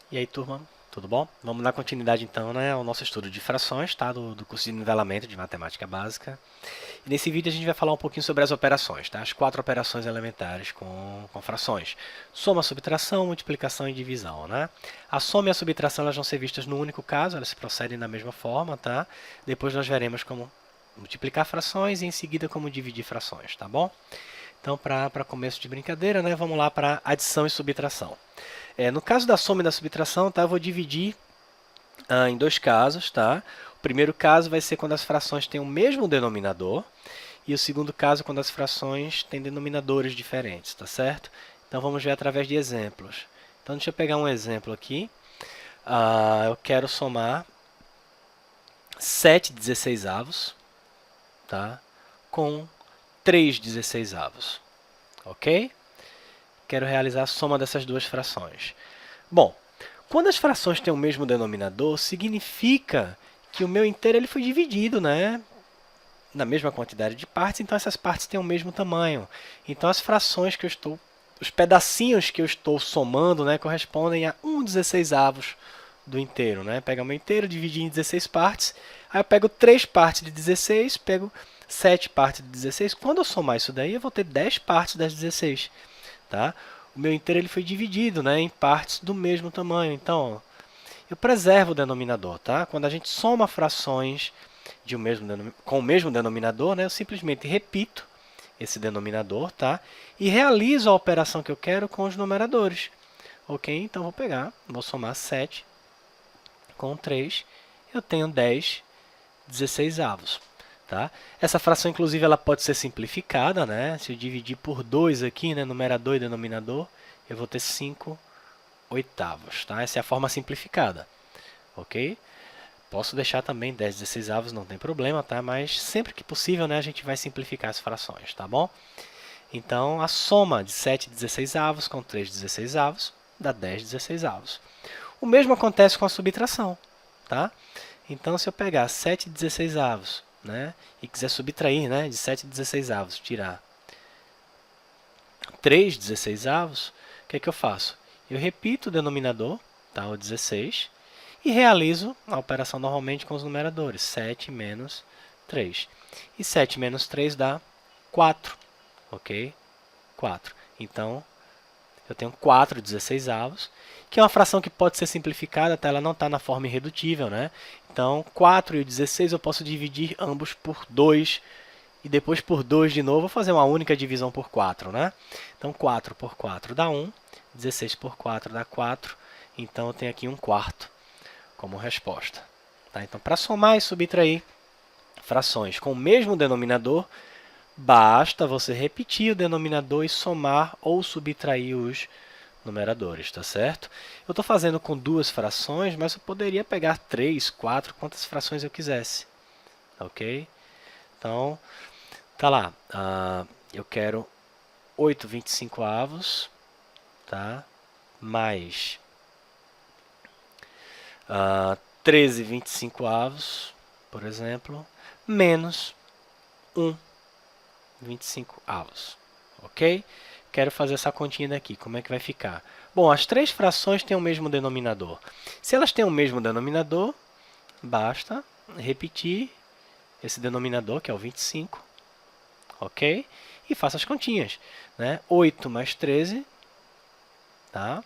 E aí, turma, tudo bom? Vamos dar continuidade então, né, ao nosso estudo de frações, tá? Do curso de nivelamento de matemática básica. E nesse vídeo a gente vai falar um pouquinho sobre as operações, tá? As 4 operações elementares com frações. Soma, subtração, multiplicação e divisão, né? A soma e a subtração elas vão ser vistas no único caso, elas se procedem da mesma forma, tá? Depois nós veremos como multiplicar frações e em seguida como dividir frações, tá bom? Então, para começo de brincadeira, né, vamos lá para adição e subtração. No caso da soma e da subtração, tá, eu vou dividir em dois casos. Tá? O primeiro caso vai ser quando as frações têm o mesmo denominador, e o segundo caso quando as frações têm denominadores diferentes, tá certo? Então vamos ver através de exemplos. Então deixa eu pegar um exemplo aqui. Eu quero somar 7/16, tá? Com 3/16, ok? Quero realizar a soma dessas duas frações. Bom, quando as frações têm o mesmo denominador, significa que o meu inteiro ele foi dividido, né, na mesma quantidade de partes, então essas partes têm o mesmo tamanho. Então as frações que eu estou, os pedacinhos que eu estou somando, né, correspondem a 1/16 do inteiro. Né? Pega o meu inteiro, dividir em 16 partes, aí eu pego 3 partes de 16, pego 7 partes de 16. Quando eu somar isso daí, eu vou ter 10 partes das 16. Tá? O meu inteiro ele foi dividido, né, em partes do mesmo tamanho. Então, eu preservo o denominador. Tá? Quando a gente soma frações com o mesmo denominador, né, eu simplesmente repito esse denominador, tá? E realizo a operação que eu quero com os numeradores. Ok? Então, vou somar 7 com 3, eu tenho 10/16. Tá? Essa fração, inclusive, ela pode ser simplificada. Né? Se eu dividir por 2 aqui, né, numerador e denominador, eu vou ter 5/8. Tá? Essa é a forma simplificada. Ok? Posso deixar também 10/16, não tem problema, tá? Mas sempre que possível, né, a gente vai simplificar as frações, tá bom? Então, a soma de 7/16 com 3/16 dá 10/16. O mesmo acontece com a subtração, tá? Então, se eu pegar 7/16, né, e quiser subtrair, né, de 7/16, tirar 3/16, o que é que eu faço? Eu repito o denominador, tá, o 16, e realizo a operação normalmente com os numeradores, 7 menos 3. E 7 menos 3 dá 4, ok? 4. Então, eu tenho 4/16, que é uma fração que pode ser simplificada, tá? Ela não está na forma irredutível, né? Então, 4 e o 16 eu posso dividir ambos por 2, e depois por 2 de novo, vou fazer uma única divisão por 4, né? Então, 4 por 4 dá 1, 16 por 4 dá 4, então eu tenho aqui 1/4 como resposta. Tá? Então, para somar e subtrair frações com o mesmo denominador, basta você repetir o denominador e somar ou subtrair os numeradores, tá certo? Eu estou fazendo com duas frações, mas eu poderia pegar 3, 4, quantas frações eu quisesse, ok? Então, tá lá, eu quero 8/25, tá? Mais 13/25, por exemplo, menos 1/25. Ok? Quero fazer essa continha daqui. Como é que vai ficar? Bom, as três frações têm o mesmo denominador. Se elas têm o mesmo denominador, basta repetir esse denominador, que é o 25. Ok? E faça as continhas. Né? 8 mais 13, tá?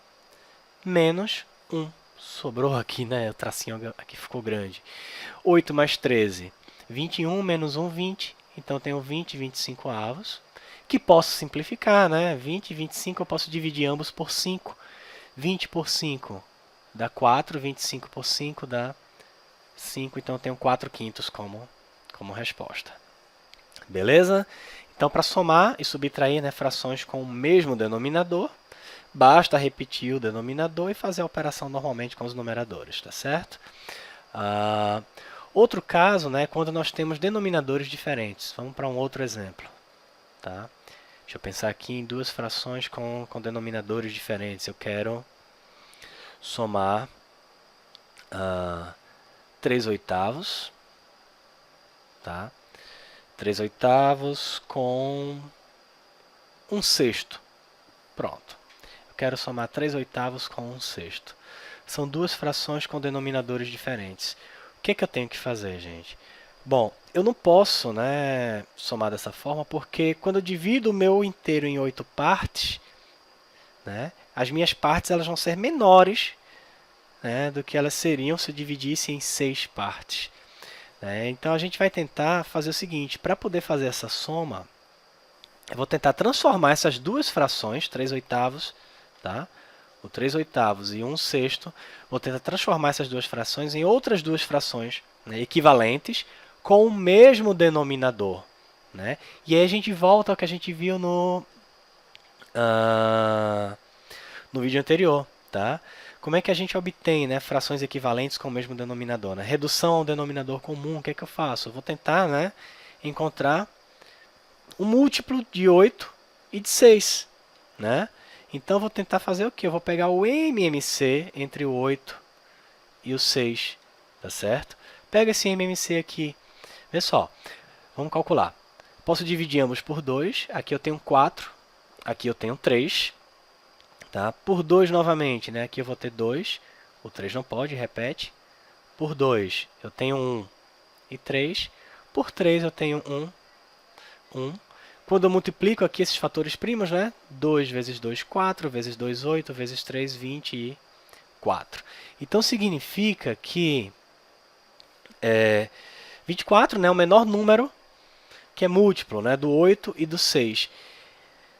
Menos 1. Sobrou aqui, né? O tracinho aqui ficou grande. 8 mais 13, 21 menos 1, 20. Então, eu tenho 20/25, que posso simplificar, né? 20 e 25 eu posso dividir ambos por 5. 20 por 5 dá 4, 25 por 5 dá 5, então eu tenho 4/5 como resposta. Beleza? Então, para somar e subtrair, né, frações com o mesmo denominador, basta repetir o denominador e fazer a operação normalmente com os numeradores, tá certo? Outro caso, né, quando nós temos denominadores diferentes. Vamos para um outro exemplo. Tá? Deixa eu pensar aqui em duas frações com denominadores diferentes. Eu quero somar 3/8, tá? 3/8 com 1/6. Pronto. Eu quero somar 3/8 com 1/6. são duas frações com denominadores diferentes. O que é que eu tenho que fazer, gente? Bom, eu não posso, né, somar dessa forma, porque quando eu divido o meu inteiro em 8 partes, né, as minhas partes elas vão ser menores, né, do que elas seriam se eu dividisse em 6 partes. Né? Então, a gente vai tentar fazer o seguinte, para poder fazer essa soma, eu vou tentar transformar essas duas frações, 3/8, tá? O 3/8 e 1/6, vou tentar transformar essas duas frações em outras duas frações, né, equivalentes com o mesmo denominador. Né? E aí a gente volta ao que a gente viu no vídeo anterior. Tá? Como é que a gente obtém, né, frações equivalentes com o mesmo denominador? Né? Redução ao denominador comum, o que é que eu faço? Eu vou tentar, né, encontrar um múltiplo de 8 e de 6. Né? Então, eu vou tentar fazer o quê? Eu vou pegar o MMC entre o 8 e o 6. Tá certo? Pega esse MMC aqui. Vê só. Vamos calcular. Posso dividir ambos por 2. Aqui eu tenho 4. Aqui eu tenho 3. Tá? Por 2 novamente. Né? Aqui eu vou ter 2. O 3 não pode, repete. Por 2 eu tenho 1 e 3. Por 3 eu tenho 1. Quando eu multiplico aqui esses fatores primos, né? 2 vezes 2, 4, vezes 2, 8, vezes 3, 24. Então, significa que 24, né, é o menor número que é múltiplo, né, do 8 e do 6.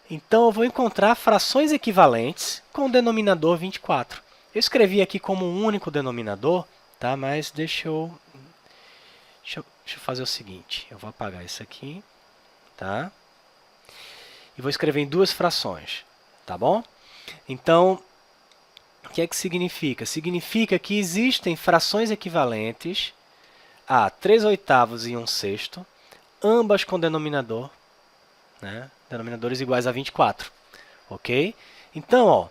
Então, eu vou encontrar frações equivalentes com o denominador 24. Eu escrevi aqui como um único denominador, tá? Mas deixa eu fazer o seguinte. Eu vou apagar isso aqui, tá? E vou escrever em duas frações, tá bom? Então, o que é que significa? Significa que existem frações equivalentes a 3/8 e 1/6, ambas com denominador, né? Denominadores iguais a 24, ok? Então, ó,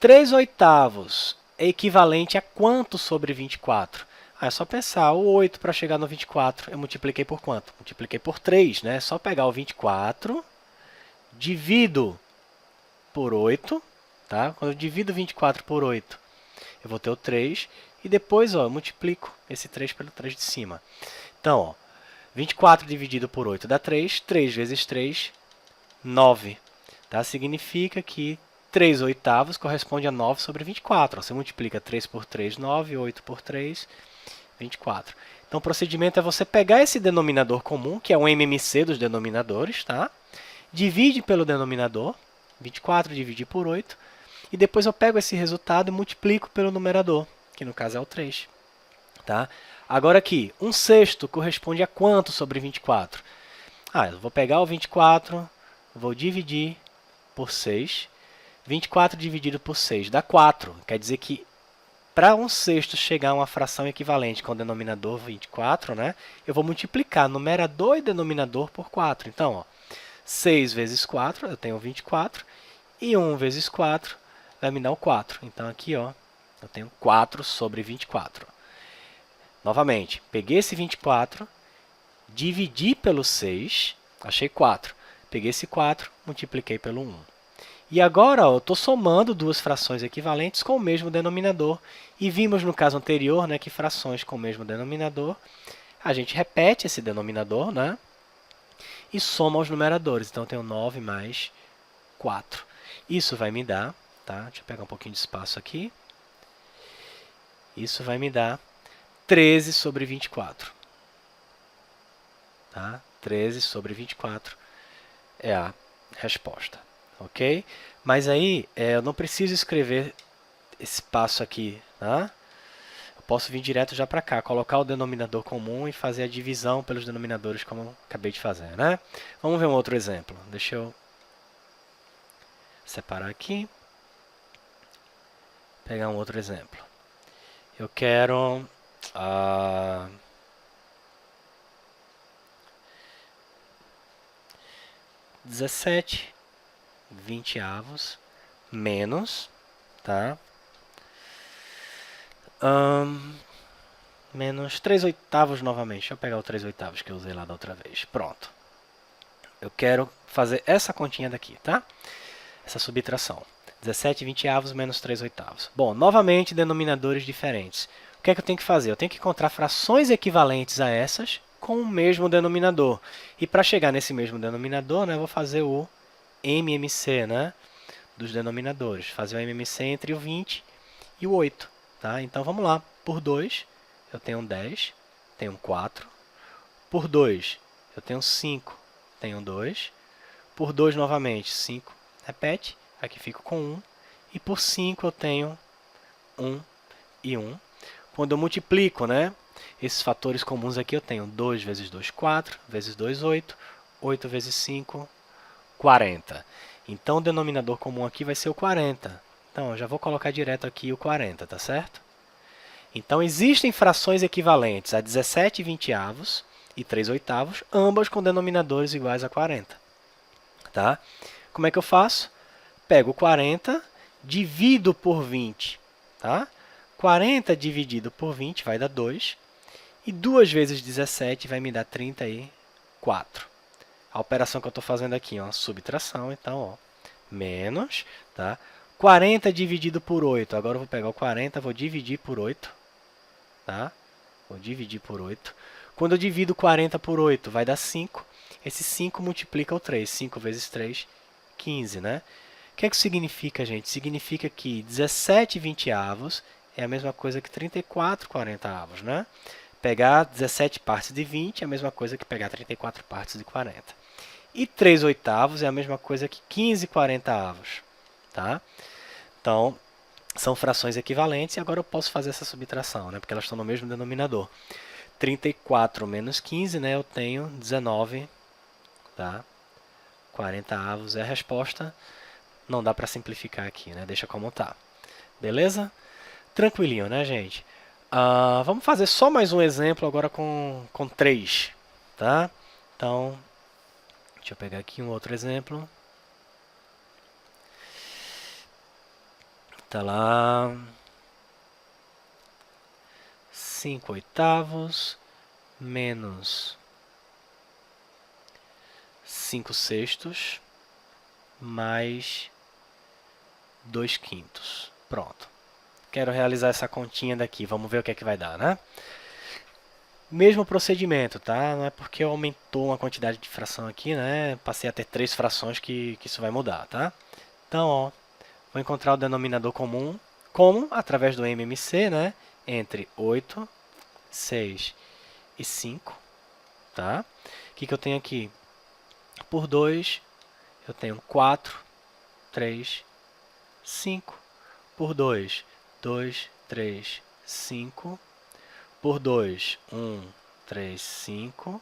3/8 é equivalente a quanto sobre 24? É só pensar, o 8 para chegar no 24, eu multipliquei por quanto? Multipliquei por 3, né? É só pegar o 24, divido por 8, tá? Quando eu divido 24 por 8, eu vou ter o 3, e depois, ó, eu multiplico esse 3 pelo 3 de cima. Então, ó, 24 dividido por 8 dá 3, 3 vezes 3, 9. Tá? Significa que 3/8 corresponde a 9 sobre 24. Ó, você multiplica 3 por 3, 9, 8 por 3, 24. Então, o procedimento é você pegar esse denominador comum, que é um MMC dos denominadores, tá? Divide pelo denominador, 24 dividir por 8, e depois eu pego esse resultado e multiplico pelo numerador, que no caso é o 3. Tá? Agora aqui, 1/6 corresponde a quanto sobre 24? Eu vou pegar o 24, vou dividir por 6. 24 dividido por 6 dá 4. Quer dizer que para 1/6 chegar a uma fração equivalente com o denominador 24, né, eu vou multiplicar numerador e denominador por 4. Então, ó, 6 vezes 4, eu tenho 24, e 1 vezes 4 vai me dar o 4. Então, aqui, ó, eu tenho 4 sobre 24. Novamente, peguei esse 24, dividi pelo 6, achei 4. Peguei esse 4, multipliquei pelo 1. E agora, ó, eu estou somando duas frações equivalentes com o mesmo denominador. E vimos no caso anterior, né, que frações com o mesmo denominador, a gente repete esse denominador, né, e soma os numeradores. Então, eu tenho 9 mais 4. Isso vai me dar, tá? Deixa eu pegar um pouquinho de espaço aqui. Isso vai me dar 13 sobre 24. Tá? 13 sobre 24 é a resposta. Ok? Mas aí, eu não preciso escrever esse passo aqui. Tá? Eu posso vir direto já para cá, colocar o denominador comum e fazer a divisão pelos denominadores, como eu acabei de fazer. Né? Vamos ver um outro exemplo. Deixa eu separar aqui. Pegar um outro exemplo. Eu quero 17 20avos menos, tá? Menos 3/8 novamente. Deixa eu pegar o 3/8 que eu usei lá da outra vez. Pronto. Eu quero fazer essa continha daqui, tá? Essa subtração. 17/20 menos 3/8. Bom, novamente, denominadores diferentes. O que é que eu tenho que fazer? Eu tenho que encontrar frações equivalentes a essas com o mesmo denominador. E para chegar nesse mesmo denominador, né, eu vou fazer o MMC, né, dos denominadores. Fazer o MMC entre o 20 e o 8. Tá? Então, vamos lá. Por 2, eu tenho 10, tenho 4. Por 2, eu tenho 5, tenho 2. Por 2, novamente, 5, repete. Aqui fico com 1. E por 5, eu tenho 1 e 1. Quando eu multiplico, né, esses fatores comuns aqui, eu tenho 2 vezes 2, 4, vezes 2, 8, 8 vezes 5, 40. Então, o denominador comum aqui vai ser o 40. Então, eu já vou colocar direto aqui o 40, tá certo? Então, existem frações equivalentes a 17/20 e 3/8, ambas com denominadores iguais a 40. Tá? Como é que eu faço? Pego 40, divido por 20. Tá? 40 dividido por 20 vai dar 2. E 2 vezes 17 vai me dar 34. A operação que eu estou fazendo aqui é uma subtração, então, ó, menos, tá? 40 dividido por 8. Agora eu vou pegar o 40, vou dividir por 8. Tá? Vou dividir por 8. Quando eu divido 40 por 8, vai dar 5. Esse 5 multiplica o 3. 5 vezes 3, 15, né? O que é que significa, gente? Significa que 17/20 é a mesma coisa que 34/40, né? Pegar 17 partes de 20 é a mesma coisa que pegar 34 partes de 40. E 3/8 é a mesma coisa que 15/40. Tá? Então, são frações equivalentes e agora eu posso fazer essa subtração, né? Porque elas estão no mesmo denominador. 34 menos 15, né? Eu tenho 19, tá? 40 é a resposta. Não dá para simplificar aqui, né? Deixa como tá. Beleza? Tranquilinho, né, gente? Vamos fazer só mais um exemplo agora com 3, tá? Então, deixa eu pegar aqui um outro exemplo. Tá lá. 5/8 menos 5/6 mais 2/5. Pronto. Quero realizar essa continha daqui. Vamos ver o que é que vai dar, né? Mesmo procedimento, tá? Não é porque aumentou uma quantidade de fração aqui, né? Passei a ter 3 frações que isso vai mudar, tá? Então, ó, vou encontrar o denominador comum, como? Através do MMC, né? Entre 8, 6 e 5, tá? O que eu tenho aqui? Por 2, eu tenho 4, 3, 5. Por 2, 2, 3, 5. Por 2, 1, 3, 5.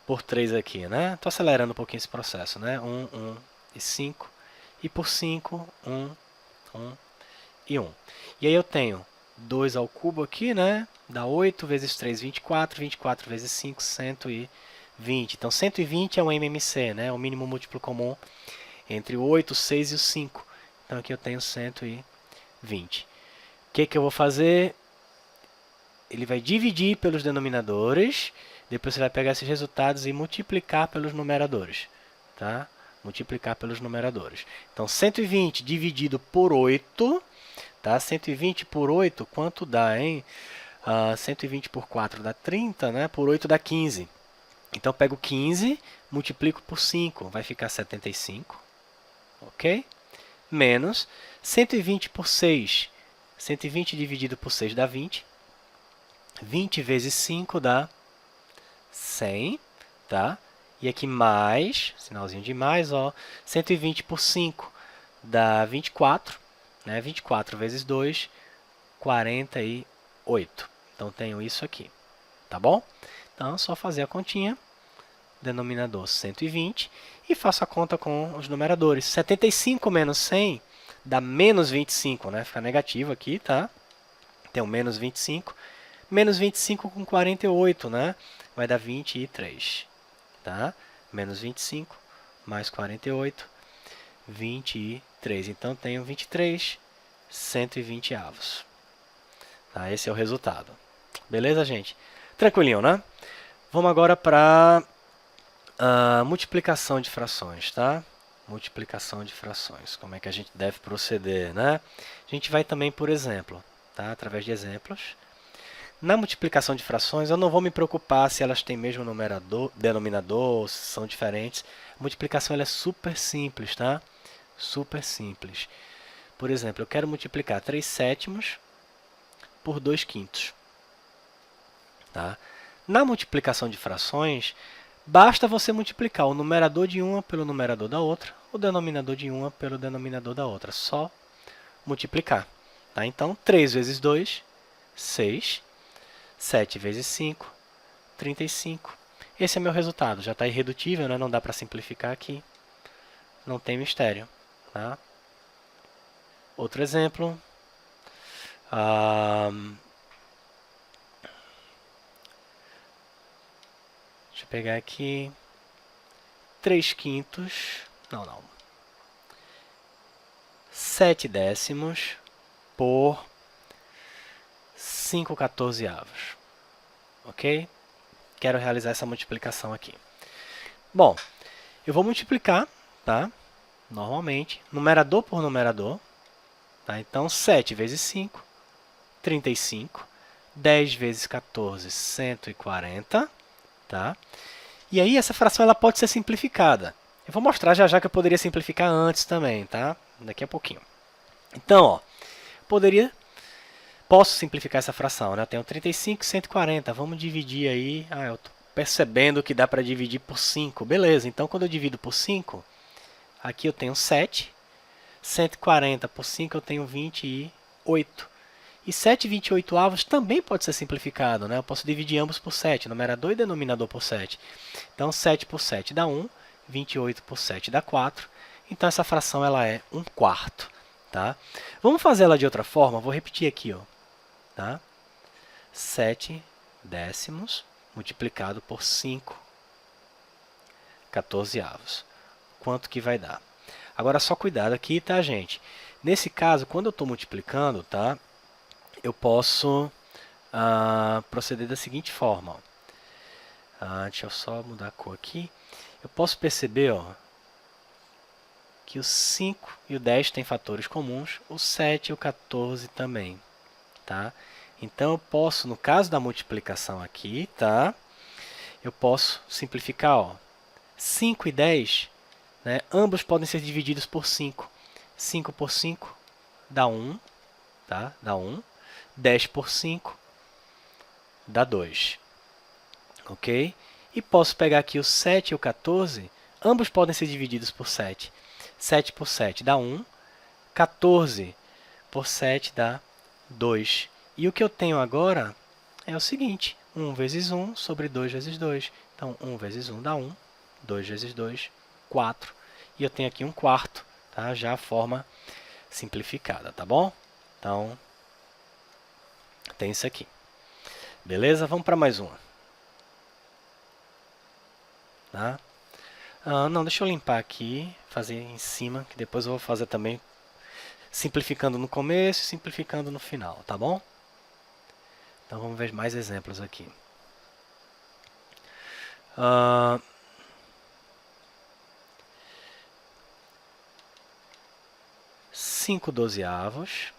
Por 3 aqui, né? Estou acelerando um pouquinho esse processo, né? 1, 1 e 5. E por 5, 1, 1 e 1. E aí eu tenho 2 ao cubo aqui, né? Dá 8 vezes 3, 24. 24 vezes 5, 120. Então, 120 é um MMC, né? O mínimo múltiplo comum entre o 8, o 6 e o 5. Então, aqui eu tenho 120. O que eu vou fazer? Ele vai dividir pelos denominadores. Depois você vai pegar esses resultados e multiplicar pelos numeradores. Tá? Multiplicar pelos numeradores. Então, 120 dividido por 8... Tá? 120 por 8, quanto dá, hein? 120 por 4 dá 30, né? Por 8 dá 15. Então, eu pego 15, multiplico por 5, vai ficar 75. Ok? Menos 120 por 6. 120 dividido por 6 dá 20. 20 vezes 5 dá 100. Tá? E aqui mais, sinalzinho de mais, ó. 120 por 5 dá 24. Né? 24 vezes 2, 48. Então, tenho isso aqui. Tá bom? Então, é só fazer a continha. Denominador 120. E faço a conta com os numeradores. 75 menos 100 dá menos 25. Né? Fica negativo aqui, tá? Tenho menos 25. Menos 25 com 48, né? Vai dar 23. Tá? Menos 25 mais 48. 23. Então, tenho 23, 120 avos. Tá? Esse é o resultado. Beleza, gente? Tranquilinho, né? Vamos agora para a multiplicação de frações, tá? multiplicação de frações. Como é que a gente deve proceder, né? A gente vai também por exemplo, tá? Através de exemplos. Na multiplicação de frações, eu não vou me preocupar se elas têm mesmo numerador, denominador, ou se são diferentes. A multiplicação ela é super simples, tá? Super simples. Por exemplo, eu quero multiplicar 3 sétimos por 2 quintos. Tá? Na multiplicação de frações, basta você multiplicar o numerador de uma pelo numerador da outra, o denominador de uma pelo denominador da outra. Só multiplicar. Tá? Então, 3 vezes 2, 6. 7 vezes 5, 35. Esse é meu resultado. Já está irredutível, né? Não dá para simplificar aqui. Não tem mistério. Tá? Outro exemplo. Deixa eu pegar aqui. 3 quintos. Não. 7 décimos por 5 quatorzeavos. Ok? Quero realizar essa multiplicação aqui. Bom, eu vou multiplicar, tá? Normalmente, numerador por numerador. Tá? Então, 7 vezes 5, 35. 10 vezes 14, 140. Tá? E aí, essa fração ela pode ser simplificada. Eu vou mostrar já já que eu poderia simplificar antes também, tá? Daqui a pouquinho. Então, ó, posso simplificar essa fração, né? Eu tenho 35 e 140. Vamos dividir aí. Eu estou percebendo que dá para dividir por 5. Beleza, então quando eu divido por 5, aqui eu tenho 7. 140 por 5 eu tenho 28. E 7/28 também pode ser simplificado, né? Eu posso dividir ambos por 7, numerador e denominador por 7. Então, 7 por 7 dá 1, 28 por 7 dá 4. Então, essa fração ela é 1/4. Tá? Vamos fazer ela de outra forma? Vou repetir aqui. Ó, tá? 7 décimos multiplicado por 5 quatorzeavos. Quanto que vai dar? Agora, só cuidado aqui, tá, gente? Nesse caso, quando eu estou multiplicando, tá, eu posso proceder da seguinte forma. Ó. Deixa eu só mudar a cor aqui. Eu posso perceber que o 5 e o 10 têm fatores comuns, o 7 e o 14 também. Tá? Então, eu posso, no caso da multiplicação aqui, tá, eu posso simplificar. Ó, 5 e 10, né, ambos podem ser divididos por 5. 5 por 5 dá 1. Tá? Dá 1. 10 por 5 dá 2. Ok? E posso pegar aqui o 7 e o 14, ambos podem ser divididos por 7. 7 por 7 dá 1. 14 por 7 dá 2. E o que eu tenho agora é o seguinte, 1 vezes 1 sobre 2 vezes 2. Então, 1 vezes 1 dá 1, 2 vezes 2, 4. E eu tenho aqui 1/4, tá? Já a forma simplificada, tá bom? Então, tem isso aqui. Beleza? Vamos para mais uma. Tá? Não, deixa eu limpar aqui, fazer em cima, que depois eu vou fazer também simplificando no começo e simplificando no final, tá bom? Então, vamos ver mais exemplos aqui. 5 dozeavos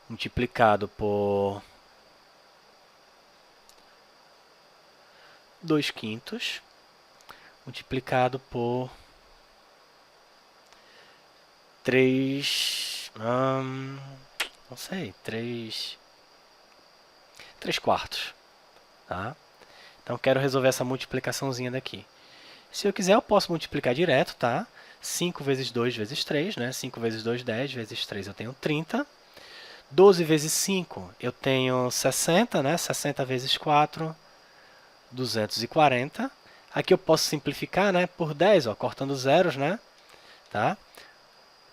multiplicado por 2 quintos multiplicado por 3, não sei, 3 quartos. Tá? Então, quero resolver essa multiplicaçãozinha daqui. Se eu quiser, eu posso multiplicar direto, tá? 5 vezes 2 vezes 3, né? 5 vezes 2, 10, vezes 3 eu tenho 30. 12 vezes 5 eu tenho 60, né? 60 vezes 4, 240. Aqui eu posso simplificar, né, por 10, ó, cortando zeros, né? Tá?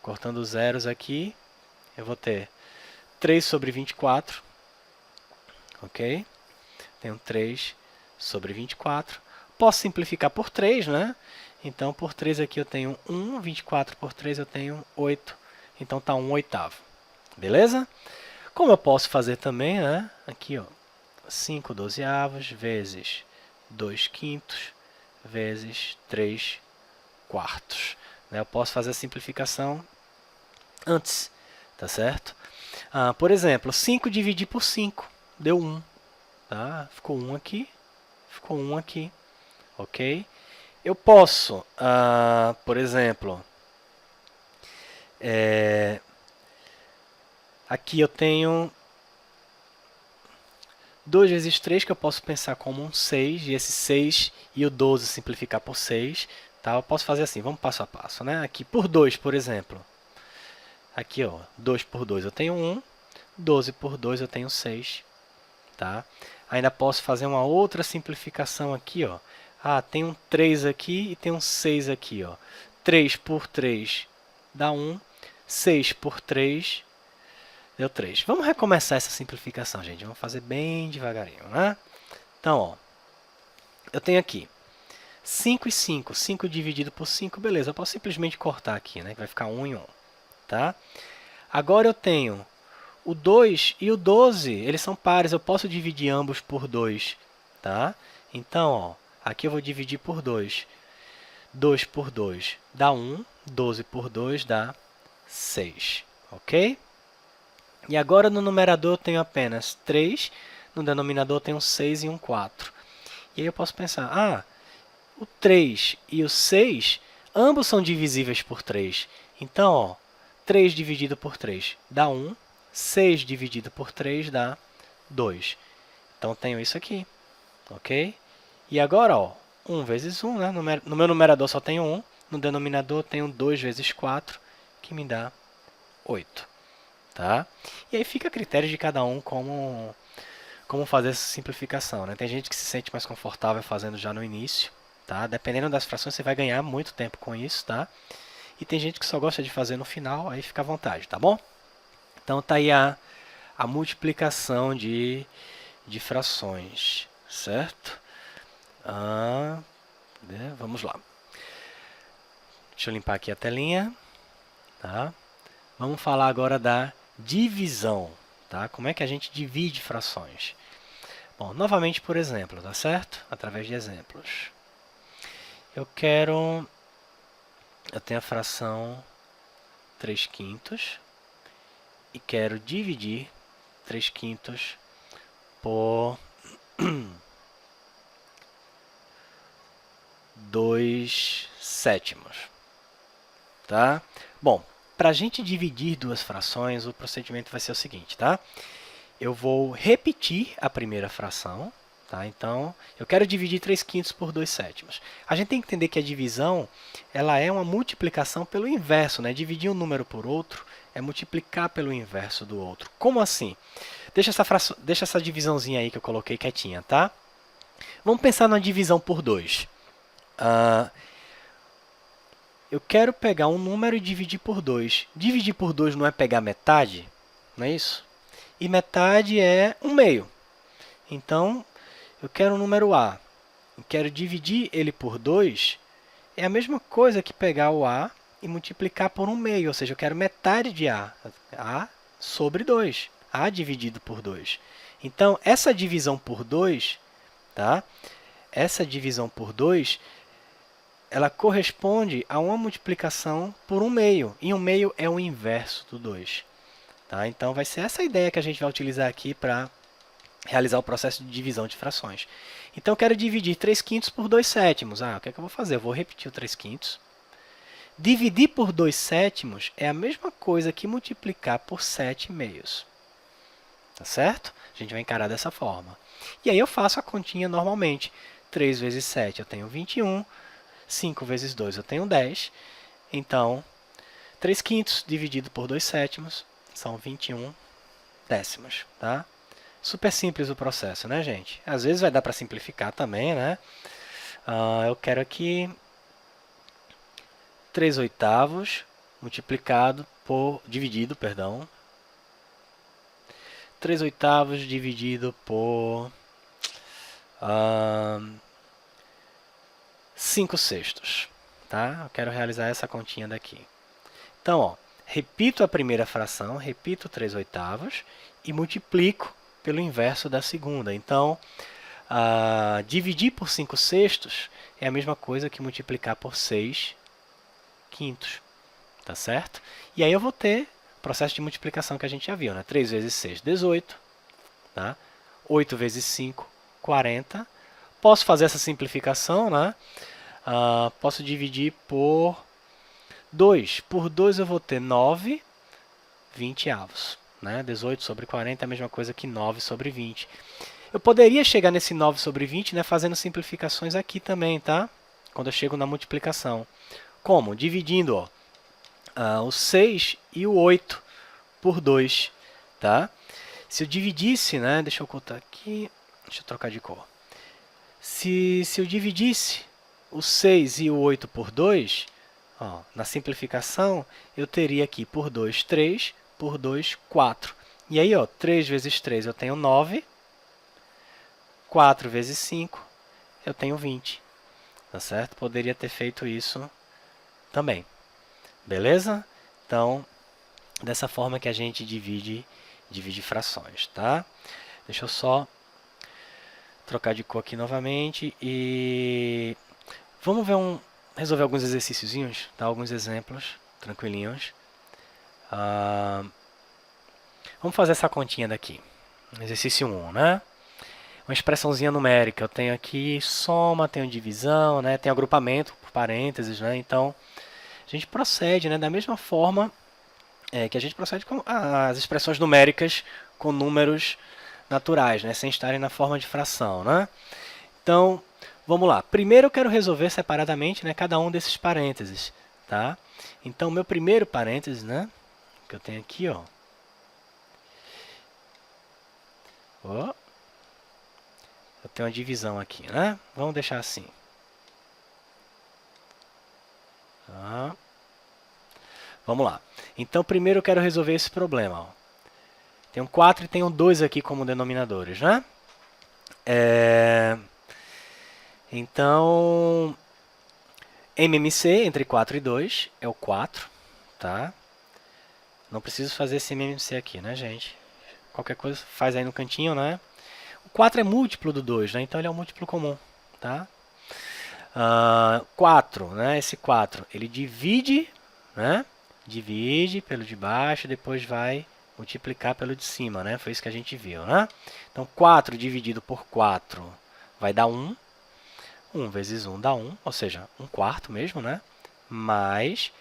Cortando zeros aqui, eu vou ter 3 sobre 24, ok? Tenho 3 sobre 24. Posso simplificar por 3, né? Então, por 3 aqui eu tenho 1, 24 por 3 eu tenho 8. Então, está 1/8. Beleza? Como eu posso fazer também, né? Aqui, ó, 5 dozeavos vezes 2 quintos vezes 3 quartos. né? Eu posso fazer a simplificação antes, tá certo? Por exemplo, 5 dividir por 5 deu 1. Tá? Ficou 1 aqui, ficou 1 aqui, ok? Eu posso, por exemplo, aqui eu tenho 2 vezes 3, que eu posso pensar como um 6, e esse 6 e o 12 simplificar por 6. Tá? Eu posso fazer assim, vamos passo a passo. Né? Aqui por 2, por exemplo. Aqui, ó, 2 por 2 eu tenho 1, 12 por 2 eu tenho 6. Tá? Ainda posso fazer uma outra simplificação aqui. Ó. Tem um 3 aqui e tem um 6 aqui. Ó. 3 por 3 dá 1, 6 por 3 deu 3. Vamos recomeçar essa simplificação, gente. Vamos fazer bem devagarinho. Né? Então, ó, eu tenho aqui 5 e 5. 5 dividido por 5, beleza. Eu posso simplesmente cortar aqui, né? Vai ficar 1 e 1. Tá? Agora eu tenho o 2 e o 12, eles são pares. Eu posso dividir ambos por 2. Tá? Então, ó, aqui eu vou dividir por 2. 2 por 2 dá 1. 12 por 2 dá 6. Ok? E agora no numerador eu tenho apenas 3. No denominador eu tenho um 6 e um 4. E aí eu posso pensar, o 3 e o 6, ambos são divisíveis por 3. Então, ó, 3 dividido por 3 dá 1. 6 dividido por 3 dá 2. Então, eu tenho isso aqui. Ok? E agora, ó, 1 vezes 1. Né? No meu numerador só tenho 1. No denominador eu tenho 2 vezes 4, que me dá 8. Tá? E aí fica a critério de cada um como fazer essa simplificação. Né? Tem gente que se sente mais confortável fazendo já no início. Tá? Dependendo das frações, você vai ganhar muito tempo com isso. Tá? E tem gente que só gosta de fazer no final, aí fica à vontade, tá bom? Então tá aí a multiplicação de frações, certo? Vamos lá. Deixa eu limpar aqui a telinha. Tá? Vamos falar agora da divisão. Tá? Como é que a gente divide frações? Bom, novamente por exemplo, tá certo? Através de exemplos. Eu tenho a fração 3/5 e quero dividir 3/5 por 2/7. Tá? Bom, para a gente dividir duas frações, o procedimento vai ser o seguinte, tá? Eu vou repetir a primeira fração. Tá? Então, eu quero dividir 3/5 por 2/7. A gente tem que entender que a divisão ela é uma multiplicação pelo inverso. Né? Dividir um número por outro é multiplicar pelo inverso do outro. Como assim? Deixa essa divisãozinha aí que eu coloquei quietinha. Tá? Vamos pensar na divisão por 2. Eu quero pegar um número e dividir por 2. Dividir por 2 não é pegar metade? Não é isso? E metade é 1/2. Então, eu quero o número A, eu quero dividir ele por 2, é a mesma coisa que pegar o A e multiplicar por 1/2, ou seja, eu quero metade de A sobre 2, A dividido por 2. Então, essa divisão por 2, tá? Essa divisão por 2, ela corresponde a uma multiplicação por 1/2, e 1/2 é o inverso do 2. Tá? Então, vai ser essa ideia que a gente vai utilizar aqui para realizar o processo de divisão de frações. Então, eu quero dividir 3/5 por 2/7. O que é que eu vou fazer? Eu vou repetir o 3/5. Dividir por 2/7 é a mesma coisa que multiplicar por 7/2. Tá certo? A gente vai encarar dessa forma. E aí eu faço a continha normalmente. 3 vezes 7 eu tenho 21. 5 vezes 2 eu tenho 10. Então, 3/5 dividido por 2/7 são 21 décimos. Tá? Super simples o processo, né, gente? Às vezes vai dar para simplificar também, né? Eu quero aqui 3/8 dividido, 3/8 dividido por 5/6. Tá? Eu quero realizar essa continha daqui. Então, ó, repito a primeira fração, repito 3/8 e multiplico pelo inverso da segunda. Então, dividir por 5/6 é a mesma coisa que multiplicar por 6/5. quintos, tá certo? E aí eu vou ter o processo de multiplicação que a gente já viu, né? 3 vezes 6, 18, tá? 8 vezes 5, 40. Posso fazer essa simplificação, né? Posso dividir por 2. Por 2 eu vou ter 9 20avos. Né? 18 sobre 40 é a mesma coisa que 9 sobre 20. Eu poderia chegar nesse 9 sobre 20, né, fazendo simplificações aqui também, tá? Quando eu chego na multiplicação. Como? Dividindo o 6 e o 8 por 2. Tá? Se eu dividisse, né, deixa eu contar aqui, deixa eu trocar de cor. Se eu dividisse o 6 e o 8 por 2, na simplificação, eu teria aqui por 2, 3, por 2, 4. E aí, 3 vezes 3 eu tenho 9, 4 vezes 5 eu tenho 20. Tá certo? Poderia ter feito isso também. Beleza? Então, dessa forma que a gente divide frações, tá? Deixa eu só trocar de cor aqui novamente e vamos ver resolver alguns exercíciozinhos, tá? Alguns exemplos tranquilinhos. Vamos fazer essa continha daqui. Exercício 1, né? Uma expressãozinha numérica. Eu tenho aqui soma, tenho divisão, né? Tenho agrupamento por parênteses, né? Então, a gente procede, né? Da mesma forma que a gente procede com as expressões numéricas com números naturais, né? Sem estarem na forma de fração, né? Então, vamos lá. Primeiro eu quero resolver separadamente, né, cada um desses parênteses, tá? Então, meu primeiro parêntese, né, que eu tenho aqui, eu tenho uma divisão aqui, né? Vamos deixar assim. Tá. Vamos lá. Então, primeiro eu quero resolver esse problema. Tenho 4 e tenho 2 aqui como denominadores, né? Então, MMC entre 4 e 2 é o 4, tá? Não preciso fazer esse MMC aqui, né, gente? Qualquer coisa faz aí no cantinho, né? O 4 é múltiplo do 2, né? Então ele é um múltiplo comum, tá? 4, né? Esse 4, ele divide, né? Divide pelo de baixo, depois vai multiplicar pelo de cima, né? Foi isso que a gente viu, né? Então, 4 dividido por 4 vai dar 1. 1 vezes 1 dá 1, ou seja, 1/4 mesmo, né? Mais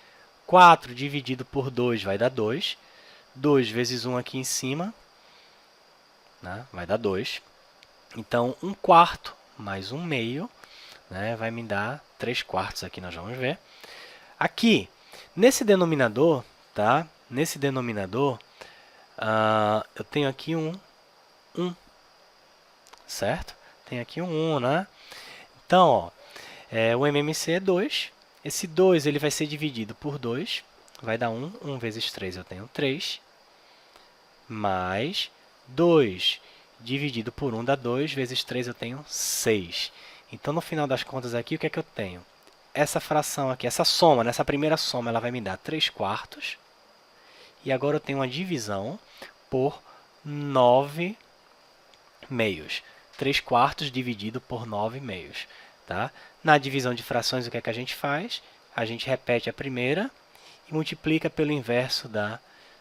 4 dividido por 2 vai dar 2. 2 vezes 1 aqui em cima, né? Vai dar 2. Então, 1/4 mais 1/2, né? Vai me dar 3/4 aqui, nós vamos ver. Aqui, nesse denominador, tá? Nesse denominador, eu tenho aqui um 1, certo? Tem aqui um 1, né? Então, o MMC é 2. Esse 2 ele vai ser dividido por 2. Vai dar 1. 1 vezes 3 eu tenho 3. Mais 2 dividido por 1 dá 2. Vezes 3 eu tenho 6. Então, no final das contas aqui, o que é que eu tenho? Essa fração aqui, essa soma, nessa primeira soma, ela vai me dar 3/4. E agora eu tenho uma divisão por 9 meios. 3/4 dividido por 9 meios. Tá? Na divisão de frações, o que é que a gente faz? A gente repete a primeira e multiplica pelo inverso da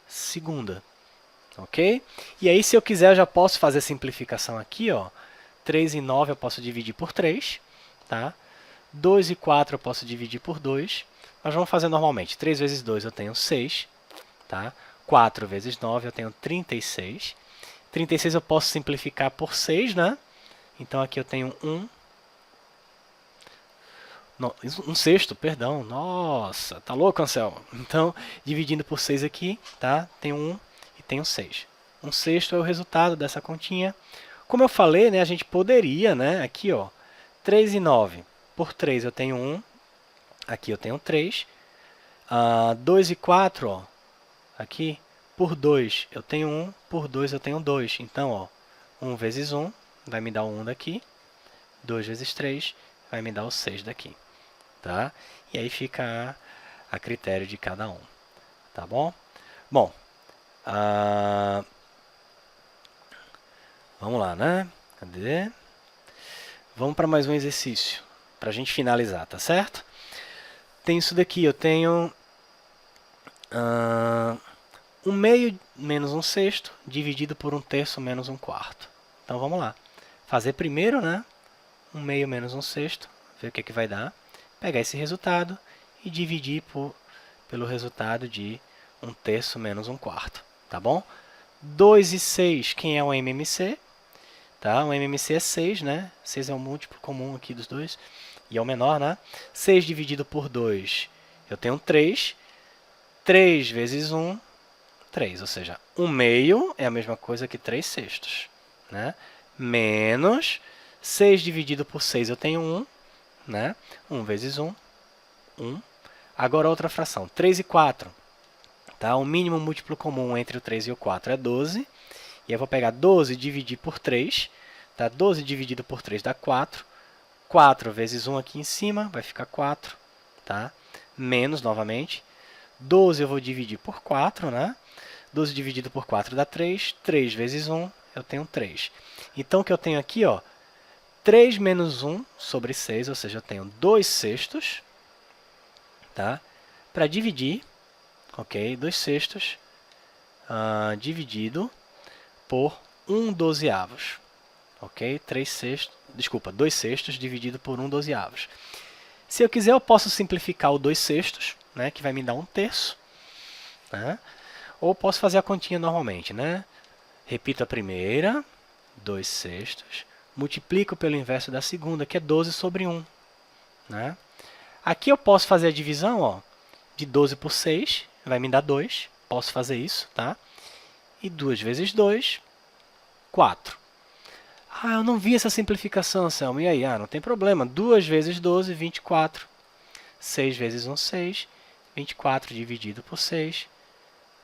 segunda. Ok? E aí, se eu quiser, eu já posso fazer a simplificação aqui. 3 e 9 eu posso dividir por 3. Tá? 2 e 4 eu posso dividir por 2. Nós vamos fazer normalmente. 3 vezes 2 eu tenho 6. Tá? 4 vezes 9 eu tenho 36. 36 eu posso simplificar por 6, né? Então, aqui eu tenho 1 sexto, perdão. Nossa, tá louco, Anselmo? Então, dividindo por 6 aqui, tá? Tenho 1 e tenho 6. 1 sexto é o resultado dessa continha. Como eu falei, né, a gente poderia, né, aqui, 3 e 9 por 3 eu tenho 1. Aqui eu tenho 3. 2 e 4, aqui, por 2 eu tenho 1. Por 2 eu tenho 2. Então, 1 vezes 1 vai me dar o 1 daqui. 2 vezes 3 vai me dar o 6 daqui. Tá? E aí fica a critério de cada um. Tá bom? Bom, vamos lá, né? Cadê? Vamos para mais um exercício, para a gente finalizar, tá certo? tenho isso daqui, eu tenho 1/2 menos 1/6 dividido por 1/3 menos 1/4. Então vamos lá. Fazer primeiro, né? 1/2 menos 1/6, ver o que, que vai dar. Pegar esse resultado e dividir pelo resultado de 1/3 menos 1/4. Tá bom? 2 e 6, quem é o MMC? Tá? O MMC é 6, né? 6 é o múltiplo comum aqui dos dois. E é o menor, né? 6 dividido por 2, eu tenho 3. 3 vezes 1, 3. Ou seja, 1/2 é a mesma coisa que 3/6. Né? Menos 6 dividido por 6, eu tenho 1. Né? 1 vezes 1, 1. Agora outra fração, 3 e 4. Tá? O mínimo múltiplo comum entre o 3 e o 4 é 12. E eu vou pegar 12 e dividir por 3. Tá? 12 dividido por 3 dá 4. 4 vezes 1 aqui em cima vai ficar 4. Tá? Menos, novamente. 12 eu vou dividir por 4. Né? 12 dividido por 4 dá 3. 3 vezes 1, eu tenho 3. Então, o que eu tenho aqui, ó, 3 menos 1 sobre 6, ou seja, eu tenho 2/6. Tá? Para dividir, ok? 2/6 dividido por 1/12. Ok? 2/6 dividido por 1/12. Se eu quiser, eu posso simplificar o 2/6, né, que vai me dar 1/3. Né? Ou posso fazer a continha normalmente. Né? Repito a primeira, 2/6. Multiplico pelo inverso da segunda, que é 12 sobre 1. Né? Aqui eu posso fazer a divisão, ó, de 12 por 6, vai me dar 2. Posso fazer isso, tá? E 2 vezes 2, 4. Ah, eu não vi essa simplificação, Anselmo. E aí? Ah, não tem problema. 2 vezes 12, 24. 6 vezes 1, 6. 24 dividido por 6,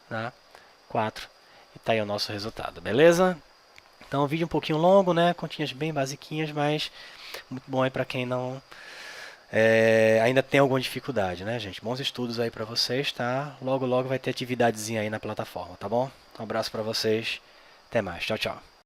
né? 4. E tá aí o nosso resultado, beleza? Então, um vídeo um pouquinho longo, né? Continhas bem basiquinhas, mas muito bom aí para quem não ainda tem alguma dificuldade, né, gente? Bons estudos aí para vocês, tá? Logo, logo vai ter atividadezinha aí na plataforma, tá bom? Um abraço para vocês. Até mais. Tchau, tchau.